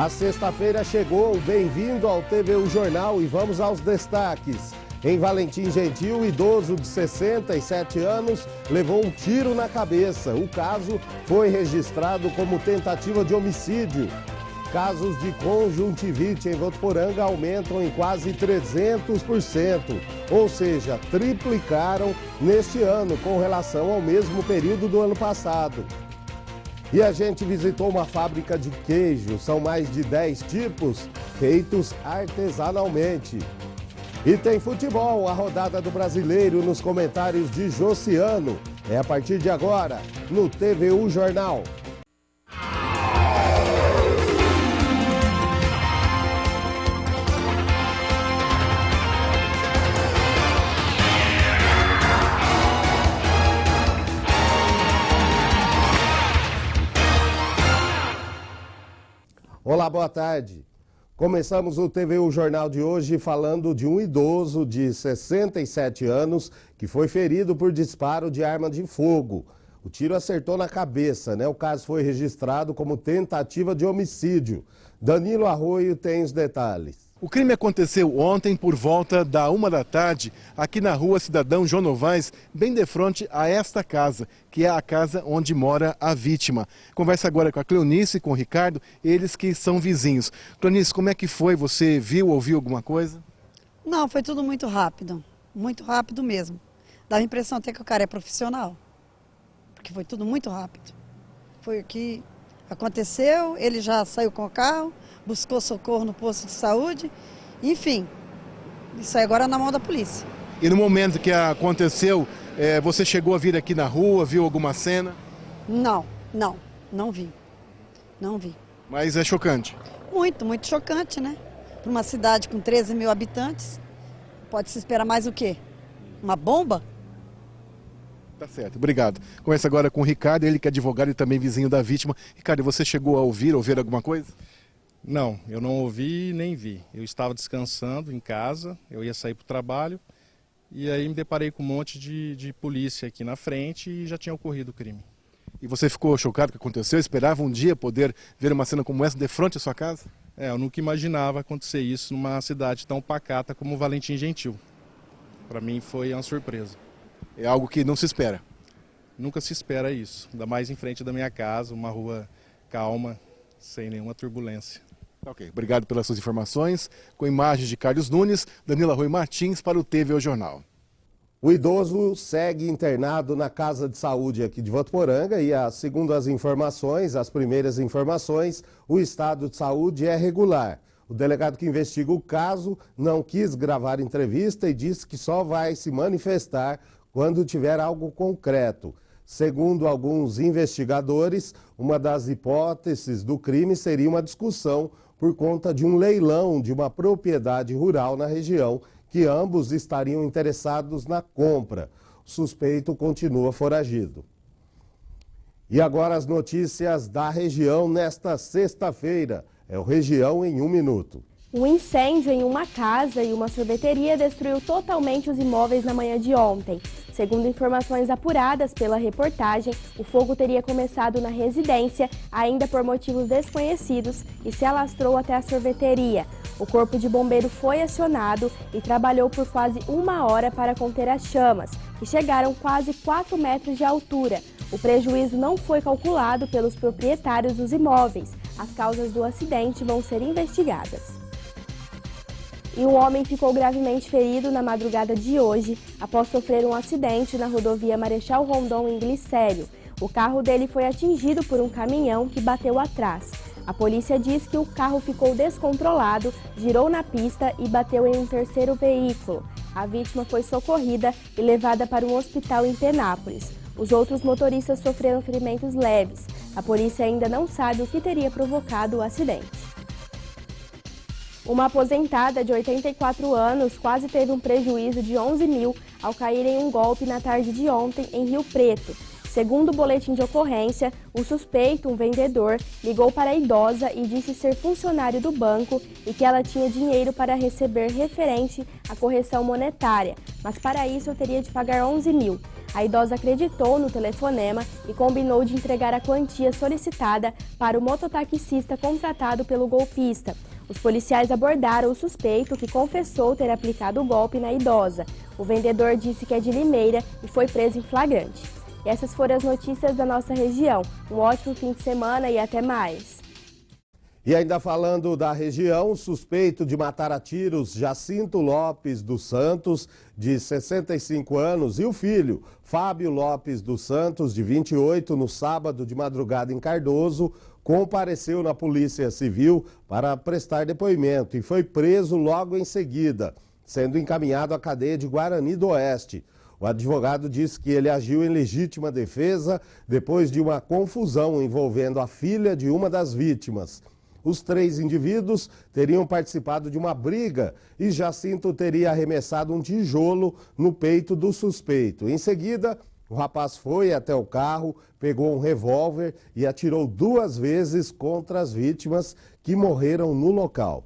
A sexta-feira chegou, bem-vindo ao TVU Jornal e vamos aos destaques. Em Valentim Gentil, o idoso de 67 anos levou um tiro na cabeça. O caso foi registrado como tentativa de homicídio. Casos de conjuntivite em Votuporanga aumentam em quase 300%, ou seja, triplicaram neste ano com relação ao mesmo período do ano passado. E a gente visitou uma fábrica de queijo, são mais de 10 tipos feitos artesanalmente. E tem futebol, a rodada do Brasileiro nos comentários de Josiano. É a partir de agora, no TVU Jornal. Olá, boa tarde. Começamos o TVU Jornal de hoje falando de um idoso de 67 anos que foi ferido por disparo de arma de fogo. O tiro acertou na cabeça, né? O caso foi registrado como tentativa de homicídio. Danilo Arroio tem os detalhes. O crime aconteceu ontem por volta da 1 da tarde, aqui na rua Cidadão João Novaes, bem de frente a esta casa, que é a casa onde mora a vítima. Conversa agora com a Cleonice e com o Ricardo, eles que são vizinhos. Cleonice, como é que foi? Você viu, ouviu alguma coisa? Não, foi tudo muito rápido mesmo. Dá a impressão até que o cara é profissional, porque foi tudo muito rápido. Foi o que aconteceu, ele já saiu com o carro, buscou socorro no posto de saúde, enfim, isso aí agora é na mão da polícia. E no momento que aconteceu, você chegou a vir aqui na rua, viu alguma cena? Não vi. Mas é chocante. Muito chocante, né? Para uma cidade com 13 mil habitantes, pode se esperar mais o quê? Uma bomba? Tá certo, obrigado. Conversa agora com o Ricardo, ele que é advogado e também vizinho da vítima. Ricardo, você chegou a ouvir alguma coisa? Não, eu não ouvi nem vi. Eu estava descansando em casa, eu ia sair para o trabalho e aí me deparei com um monte de polícia aqui na frente e já tinha ocorrido o crime. E você ficou chocado com o que aconteceu? Esperava um dia poder ver uma cena como essa de frente à sua casa? Eu nunca imaginava acontecer isso numa cidade tão pacata como Valentim Gentil. Para mim foi uma surpresa. É algo que não se espera? Nunca se espera isso, ainda mais em frente da minha casa, uma rua calma, sem nenhuma turbulência. Ok, obrigado pelas suas informações. Com imagens de Carlos Nunes, Danilo Arroio Martins para o TVU Jornal. O idoso segue internado na Casa de Saúde aqui de Votuporanga e, segundo as primeiras informações, o estado de saúde é regular. O delegado que investiga o caso não quis gravar entrevista e disse que só vai se manifestar quando tiver algo concreto. Segundo alguns investigadores, uma das hipóteses do crime seria uma discussão por conta de um leilão de uma propriedade rural na região, que ambos estariam interessados na compra. O suspeito continua foragido. E agora as notícias da região nesta sexta-feira. É o Região em 1 minuto. Um incêndio em uma casa e uma sorveteria destruiu totalmente os imóveis na manhã de ontem. Segundo informações apuradas pela reportagem, o fogo teria começado na residência, ainda por motivos desconhecidos, e se alastrou até a sorveteria. O corpo de bombeiro foi acionado e trabalhou por quase 1 hora para conter as chamas, que chegaram quase 4 metros de altura. O prejuízo não foi calculado pelos proprietários dos imóveis. As causas do acidente vão ser investigadas. E um homem ficou gravemente ferido na madrugada de hoje após sofrer um acidente na rodovia Marechal Rondon, em Glicério. O carro dele foi atingido por um caminhão que bateu atrás. A polícia diz que o carro ficou descontrolado, girou na pista e bateu em um terceiro veículo. A vítima foi socorrida e levada para um hospital em Penápolis. Os outros motoristas sofreram ferimentos leves. A polícia ainda não sabe o que teria provocado o acidente. Uma aposentada de 84 anos quase teve um prejuízo de 11 mil ao cair em um golpe na tarde de ontem em Rio Preto. Segundo o boletim de ocorrência, o suspeito, um vendedor, ligou para a idosa e disse ser funcionário do banco e que ela tinha dinheiro para receber referente à correção monetária, mas para isso teria de pagar 11 mil. A idosa acreditou no telefonema e combinou de entregar a quantia solicitada para o mototaxista contratado pelo golpista. Os policiais abordaram o suspeito, que confessou ter aplicado o golpe na idosa. O vendedor disse que é de Limeira e foi preso em flagrante. E essas foram as notícias da nossa região. Um ótimo fim de semana e até mais. E ainda falando da região, o suspeito de matar a tiros Jacinto Lopes dos Santos, de 65 anos, e o filho, Fábio Lopes dos Santos, de 28, no sábado de madrugada em Cardoso, compareceu na Polícia Civil para prestar depoimento e foi preso logo em seguida, sendo encaminhado à cadeia de Guarani do Oeste. O advogado disse que ele agiu em legítima defesa depois de uma confusão envolvendo a filha de uma das vítimas. Os 3 indivíduos teriam participado de uma briga e Jacinto teria arremessado um tijolo no peito do suspeito. Em seguida, o rapaz foi até o carro, pegou um revólver e atirou 2 vezes contra as vítimas, que morreram no local.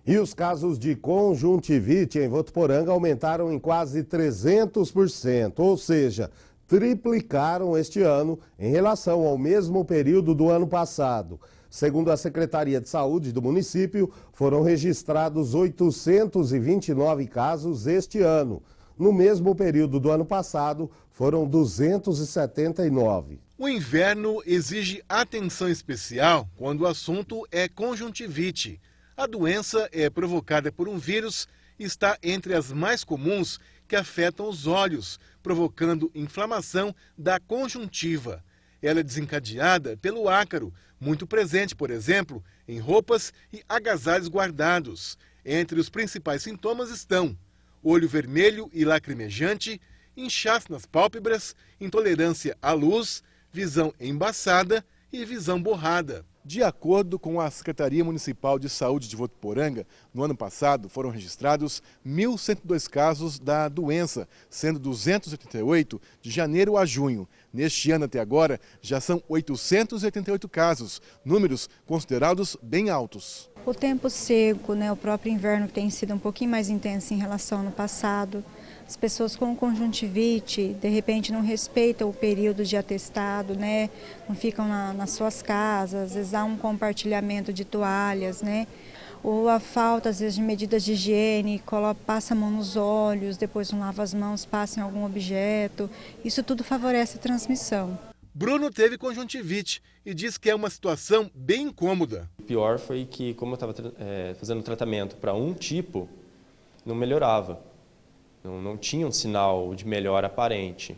E os casos de conjuntivite em Votuporanga aumentaram em quase 300%, ou seja, triplicaram este ano em relação ao mesmo período do ano passado. Segundo a Secretaria de Saúde do município, foram registrados 829 casos este ano. No mesmo período do ano passado, foram 279. O inverno exige atenção especial quando o assunto é conjuntivite. A doença é provocada por um vírus e está entre as mais comuns que afetam os olhos, provocando inflamação da conjuntiva. Ela é desencadeada pelo ácaro, muito presente, por exemplo, em roupas e agasalhos guardados. Entre os principais sintomas estão olho vermelho e lacrimejante, inchaço nas pálpebras, intolerância à luz, visão embaçada e visão borrada. De acordo com a Secretaria Municipal de Saúde de Votuporanga, no ano passado foram registrados 1.102 casos da doença, sendo 288 de janeiro a junho. Neste ano até agora já são 888 casos, números considerados bem altos. O tempo seco, o próprio inverno que tem sido um pouquinho mais intenso em relação ao ano passado. As pessoas com conjuntivite, de repente, não respeitam o período de atestado, não ficam nas suas casas, às vezes há um compartilhamento de toalhas, ou a falta, às vezes, de medidas de higiene, passa a mão nos olhos, depois não lava as mãos, passa em algum objeto. Isso tudo favorece a transmissão. Bruno teve conjuntivite e diz que é uma situação bem incômoda. O pior foi que, como eu estava fazendo tratamento para um tipo, não melhorava. Não tinha um sinal de melhora aparente.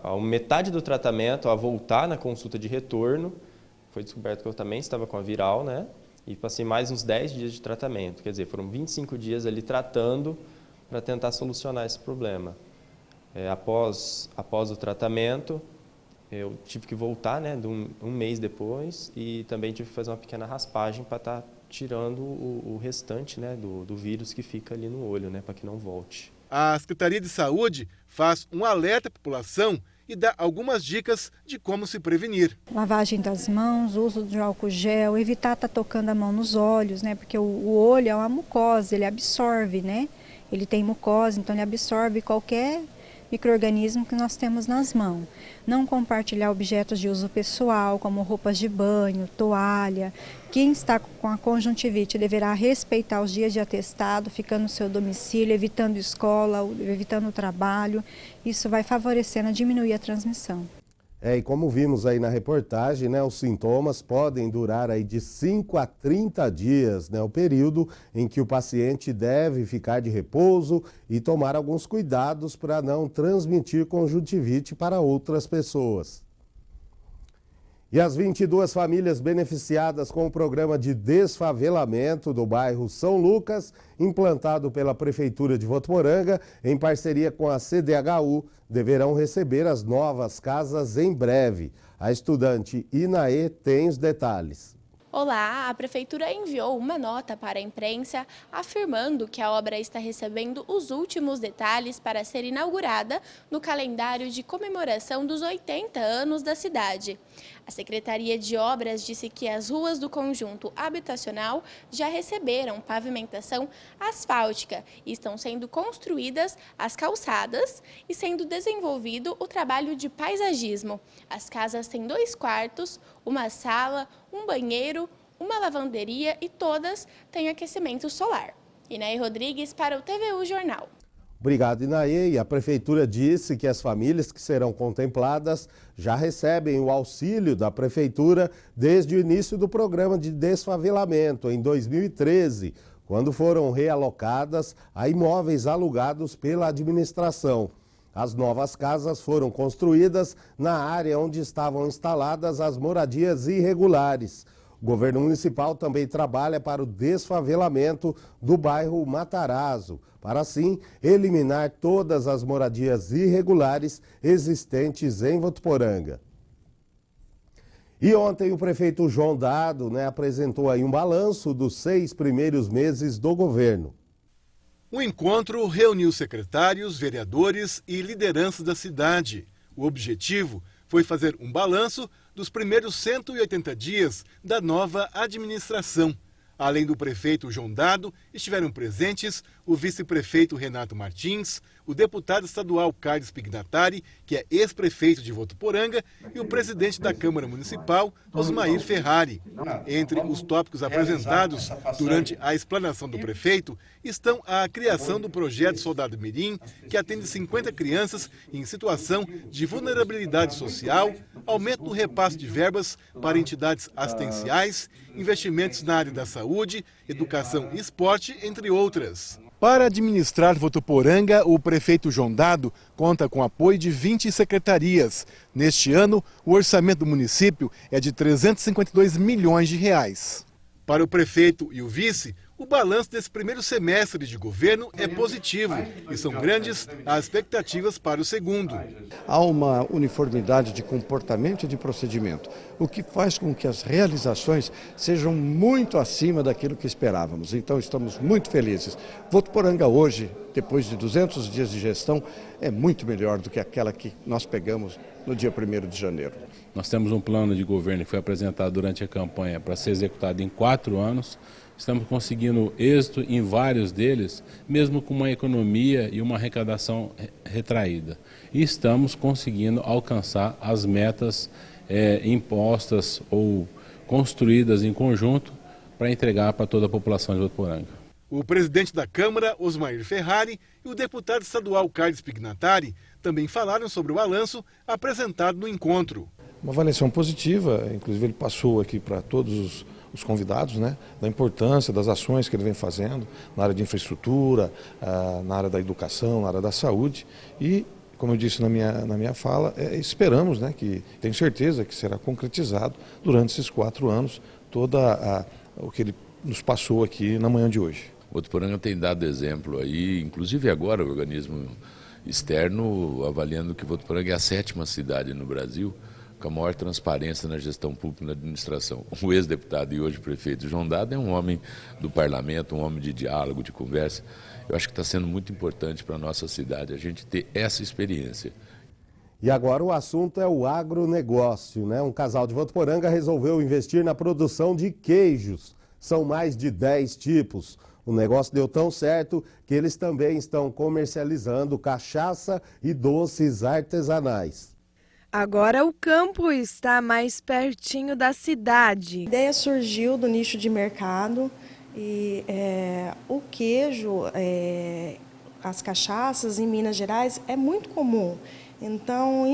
A metade do tratamento, a voltar na consulta de retorno, foi descoberto que eu também estava com a viral, e passei mais uns 10 dias de tratamento. Quer dizer, foram 25 dias ali tratando para tentar solucionar esse problema. Após o tratamento, eu tive que voltar, um mês depois, e também tive que fazer uma pequena raspagem para estar tirando o restante do vírus que fica ali no olho, para que não volte. A Secretaria de Saúde faz um alerta à população e dá algumas dicas de como se prevenir. Lavagem das mãos, uso de álcool gel, evitar estar tocando a mão nos olhos, porque o olho é uma mucosa, ele absorve, Ele tem mucosa, então ele absorve qualquer micro-organismo que nós temos nas mãos. Não compartilhar objetos de uso pessoal, como roupas de banho, toalha. Quem está com a conjuntivite deverá respeitar os dias de atestado, ficando no seu domicílio, evitando escola, evitando o trabalho. Isso vai favorecendo a diminuir a transmissão. E como vimos aí na reportagem, os sintomas podem durar aí de 5 a 30 dias, o período em que o paciente deve ficar de repouso e tomar alguns cuidados para não transmitir conjuntivite para outras pessoas. E as 22 famílias beneficiadas com o programa de desfavelamento do bairro São Lucas, implantado pela Prefeitura de Votuporanga, em parceria com a CDHU, deverão receber as novas casas em breve. A estudante Inaê tem os detalhes. Olá, a Prefeitura enviou uma nota para a imprensa afirmando que a obra está recebendo os últimos detalhes para ser inaugurada no calendário de comemoração dos 80 anos da cidade. A Secretaria de Obras disse que as ruas do conjunto habitacional já receberam pavimentação asfáltica e estão sendo construídas as calçadas e sendo desenvolvido o trabalho de paisagismo. As casas têm 2 quartos, uma sala, um banheiro, uma lavanderia e todas têm aquecimento solar. Inaê Rodrigues para o TVU Jornal. Obrigado, Inaê. E a Prefeitura disse que as famílias que serão contempladas já recebem o auxílio da Prefeitura desde o início do programa de desfavelamento, em 2013, quando foram realocadas a imóveis alugados pela administração. As novas casas foram construídas na área onde estavam instaladas as moradias irregulares. O governo municipal também trabalha para o desfavelamento do bairro Matarazzo, para assim eliminar todas as moradias irregulares existentes em Votuporanga. E ontem o prefeito João Dado apresentou aí um balanço dos 6 primeiros meses do governo. O encontro reuniu secretários, vereadores e lideranças da cidade. O objetivo foi fazer um balanço dos primeiros 180 dias da nova administração. Além do prefeito João Dado, estiveram presentes o vice-prefeito Renato Martins, o deputado estadual Carlos Pignatari, que é ex-prefeito de Votuporanga, e o presidente da Câmara Municipal, Osmair Ferrari. Entre os tópicos apresentados durante a explanação do prefeito estão a criação do projeto Soldado Mirim, que atende 50 crianças em situação de vulnerabilidade social, aumento do repasse de verbas para entidades assistenciais, investimentos na área da saúde, educação e esporte, entre outras. Para administrar Votuporanga, o prefeito João Dado conta com apoio de 20 secretarias. Neste ano, o orçamento do município é de R$ 352 milhões. Para o prefeito e o vice, o balanço desse primeiro semestre de governo é positivo e são grandes as expectativas para o segundo. Há uma uniformidade de comportamento e de procedimento, o que faz com que as realizações sejam muito acima daquilo que esperávamos. Então estamos muito felizes. Votuporanga hoje, depois de 200 dias de gestão, é muito melhor do que aquela que nós pegamos no dia 1º de janeiro. Nós temos um plano de governo que foi apresentado durante a campanha para ser executado em 4 anos. Estamos conseguindo êxito em vários deles, mesmo com uma economia e uma arrecadação retraída. E estamos conseguindo alcançar as metas impostas ou construídas em conjunto para entregar para toda a população de Votuporanga. O presidente da Câmara, Osmair Ferrari, e o deputado estadual Carlos Pignatari também falaram sobre o balanço apresentado no encontro. Uma avaliação positiva, inclusive ele passou aqui para todos os convidados, da importância das ações que ele vem fazendo na área de infraestrutura, na área da educação, na área da saúde e, como eu disse na minha fala, esperamos, tenho certeza que será concretizado durante esses 4 anos o que ele nos passou aqui na manhã de hoje. Votuporanga tem dado exemplo aí, inclusive agora o organismo externo avaliando que Votuporanga é a 7ª cidade no Brasil com a maior transparência na gestão pública e na administração. O ex-deputado e hoje prefeito João Dado é um homem do parlamento, um homem de diálogo, de conversa. Eu acho que está sendo muito importante para a nossa cidade a gente ter essa experiência. E agora o assunto é o agronegócio, Um casal de Votuporanga resolveu investir na produção de queijos. São mais de 10 tipos. O negócio deu tão certo que eles também estão comercializando cachaça e doces artesanais. Agora o campo está mais pertinho da cidade. A ideia surgiu do nicho de mercado e o queijo, as cachaças em Minas Gerais é muito comum. Então,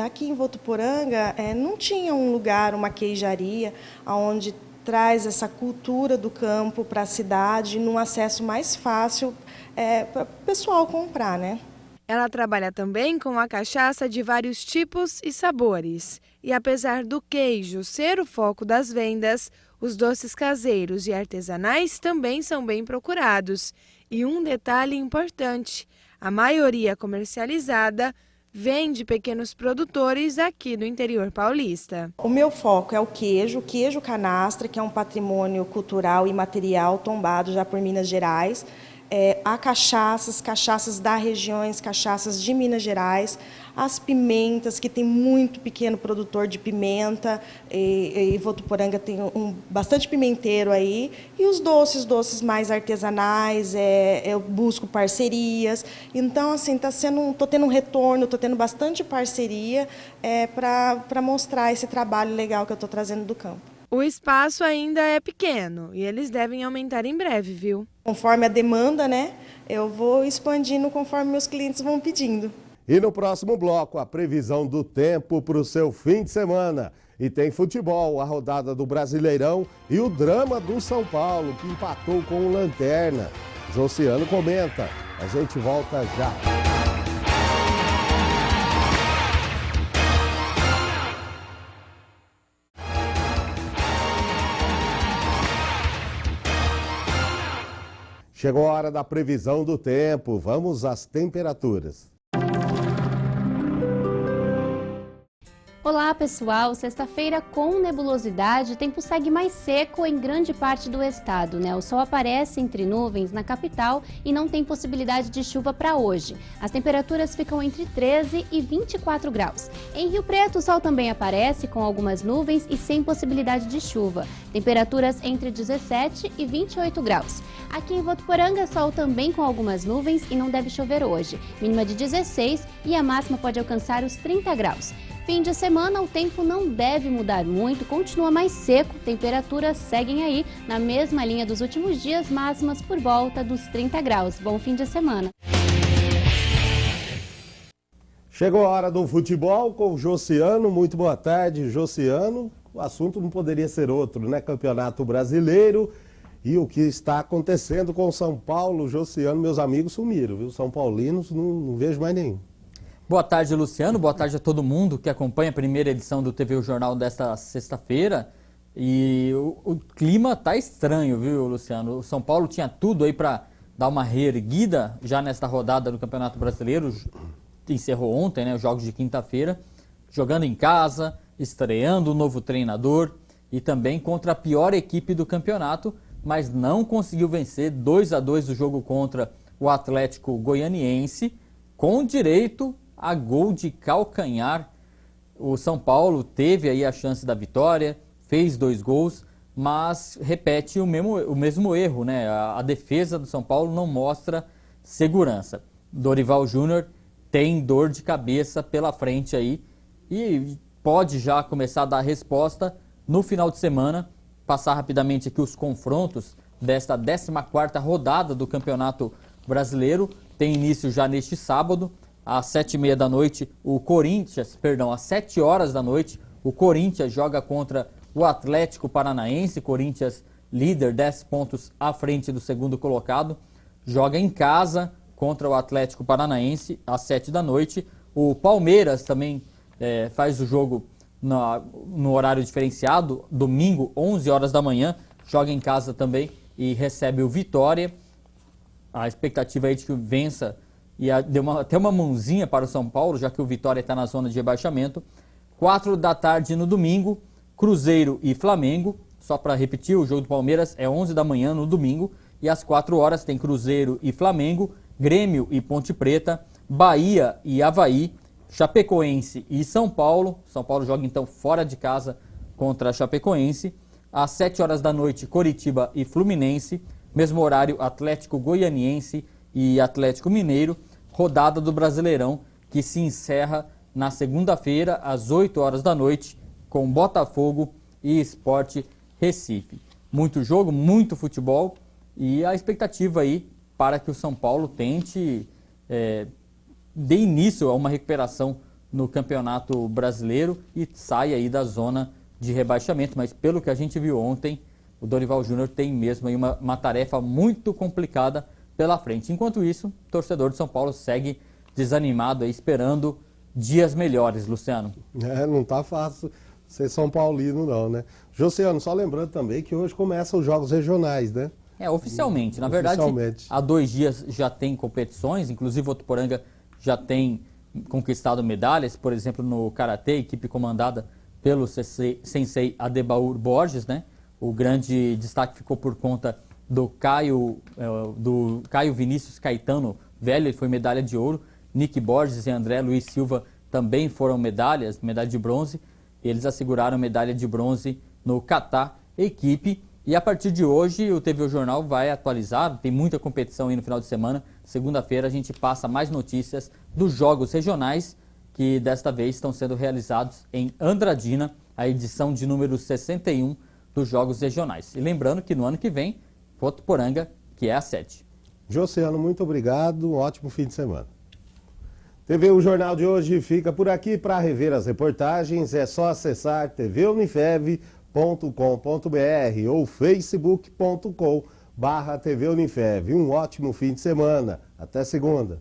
aqui em Votuporanga não tinha um lugar, uma queijaria, onde traz essa cultura do campo para a cidade, num acesso mais fácil para o pessoal comprar, Ela trabalha também com a cachaça de vários tipos e sabores. E apesar do queijo ser o foco das vendas, os doces caseiros e artesanais também são bem procurados. E um detalhe importante, a maioria comercializada vem de pequenos produtores aqui do interior paulista. O meu foco é o queijo canastra, que é um patrimônio cultural e material tombado já por Minas Gerais. há cachaças da regiões, cachaças de Minas Gerais, as pimentas, que tem muito pequeno produtor de pimenta, e Votuporanga tem bastante pimenteiro aí, e os doces mais artesanais, eu busco parcerias. Então, assim, estou tendo um retorno, estou tendo bastante parceria para mostrar esse trabalho legal que eu estou trazendo do campo. O espaço ainda é pequeno e eles devem aumentar em breve, viu? Conforme a demanda, né, eu vou expandindo conforme meus clientes vão pedindo. E no próximo bloco, a previsão do tempo para o seu fim de semana. E tem futebol, a rodada do Brasileirão e o drama do São Paulo, que empatou com o Lanterna. Josiano comenta. A gente volta já. Chegou a hora da previsão do tempo. Vamos às temperaturas. Olá pessoal, sexta-feira com nebulosidade, o tempo segue mais seco em grande parte do estado, né? O sol aparece entre nuvens na capital e não tem possibilidade de chuva para hoje. As temperaturas ficam entre 13 e 24 graus. Em Rio Preto, o sol também aparece com algumas nuvens e sem possibilidade de chuva. Temperaturas entre 17 e 28 graus. Aqui em Votuporanga, sol também com algumas nuvens e não deve chover hoje. Mínima de 16 e a máxima pode alcançar os 30 graus. Fim de semana, o tempo não deve mudar muito, continua mais seco, temperaturas seguem aí na mesma linha dos últimos dias, máximas por volta dos 30 graus. Bom fim de semana. Chegou a hora do futebol com o Josiano. Muito boa tarde, Josiano. O assunto não poderia ser outro, né? Campeonato Brasileiro e o que está acontecendo com o São Paulo. Josiano, meus amigos sumiram, viu? São Paulinos, não vejo mais nenhum. Boa tarde, Luciano. Boa tarde a todo mundo que acompanha a primeira edição do TV O Jornal desta sexta-feira. E o clima tá estranho, viu, Luciano? O São Paulo tinha tudo aí para dar uma reerguida já nesta rodada do Campeonato Brasileiro. Encerrou ontem, né, os jogos de quinta-feira, jogando em casa, estreando um novo treinador e também contra a pior equipe do campeonato, mas não conseguiu vencer 2-2 o jogo contra o Atlético Goianiense, com direito a gol de calcanhar. O São Paulo teve aí a chance da vitória, fez 2 gols, mas repete o mesmo erro, né? A defesa do São Paulo não mostra segurança. Dorival Júnior tem dor de cabeça pela frente aí e pode já começar a dar resposta no final de semana. Passar rapidamente aqui os confrontos desta 14ª rodada do Campeonato Brasileiro. Tem início já neste sábado, às 7h30 da noite, às 7 horas da noite, o Corinthians joga contra o Atlético Paranaense. Corinthians líder, 10 pontos à frente do segundo colocado, joga em casa contra o Atlético Paranaense às 7 da noite. O Palmeiras também faz o jogo no horário diferenciado, domingo, 11 horas da manhã, joga em casa também e recebe o Vitória. A expectativa é de que vença e deu até uma mãozinha para o São Paulo, já que o Vitória está na zona de rebaixamento. 4 da tarde no domingo, Cruzeiro e Flamengo. Só para repetir, o jogo do Palmeiras é 11 da manhã no domingo. E às 4 horas tem Cruzeiro e Flamengo, Grêmio e Ponte Preta, Bahia e Avaí, Chapecoense e São Paulo. São Paulo joga então fora de casa contra a Chapecoense. Às 7 horas da noite, Coritiba e Fluminense. Mesmo horário, Atlético Goianiense e Atlético Mineiro. Rodada do Brasileirão, que se encerra na segunda-feira, às 8 horas da noite, com Botafogo e Sport Recife. Muito jogo, muito futebol e a expectativa aí para que o São Paulo tente dê início a uma recuperação no Campeonato Brasileiro e saia aí da zona de rebaixamento. Mas pelo que a gente viu ontem, o Dorival Júnior tem mesmo aí uma tarefa muito complicada pela frente. Enquanto isso, o torcedor de São Paulo segue desanimado, aí, esperando dias melhores, Luciano. Não tá fácil ser São Paulino não, né? Josiano, só lembrando também que hoje começam os jogos regionais, né? Oficialmente. Na verdade, há 2 dias já tem competições, inclusive o Votuporanga já tem conquistado medalhas, por exemplo, no Karatê, equipe comandada pelo sensei Adebaur Borges, né? O grande destaque ficou por conta do Caio Vinícius Caetano Velho, ele foi medalha de ouro. Nick Borges e André Luiz Silva também foram medalha de bronze. Eles asseguraram medalha de bronze no kata equipe. E a partir de hoje o TV Jornal vai atualizar, tem muita competição aí no final de semana. Segunda-feira a gente passa mais notícias dos jogos regionais, que desta vez estão sendo realizados em Andradina, a edição de número 61 dos jogos regionais. E lembrando que no ano que vem, Votuporanga, que é a sede. Josiano, muito obrigado, um ótimo fim de semana. TV O Jornal de hoje fica por aqui. Para rever as reportagens é só acessar tvunifev.com.br ou facebook.com/tvunifev. Um ótimo fim de semana. Até segunda.